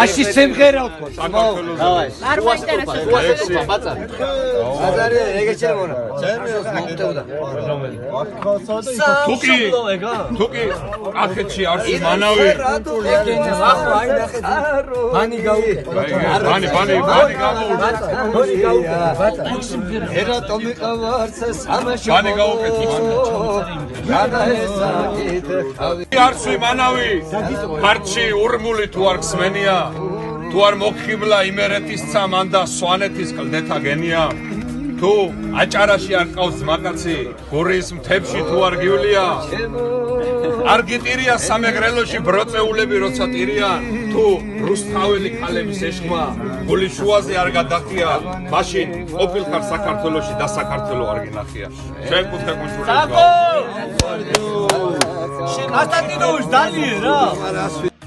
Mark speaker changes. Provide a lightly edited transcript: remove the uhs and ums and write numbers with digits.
Speaker 1: Აში სიმღერა ვთქვა.
Speaker 2: არ მოინტერესებს.
Speaker 1: აზარია ეგეც შემონა. მომტევდა.
Speaker 3: თუკი კახეთში არც მანავი.
Speaker 1: ახლა აი ნახეთ. ბანი გაუკეთე.
Speaker 3: ბანი
Speaker 1: გაუკეთე. ერატო მიყავარც სამაშო.
Speaker 3: ბანი გაუკეთე. არცვი მანავი ფარჩი ურმული თუ არ გსმენია თუ არ მოგხიბლა იმერეთისცა მან და სვანეთის კლდეთა გენია თუ აჭარაში არ ყავს ძმაკაცი გორის მთებში თუ არ გივლია არ გიტირია სამეგრელოში ბროწეულები როცა ტირიან თუ რუსთაველი ქალების ეშხმა გულის შუაზე არ გადახია მაშინ ყოფილხარ საქართველოში და საქართველო არ გინახია ჩვენ კუთხე კუნჯულებს
Speaker 1: Constantinović, da li je, da?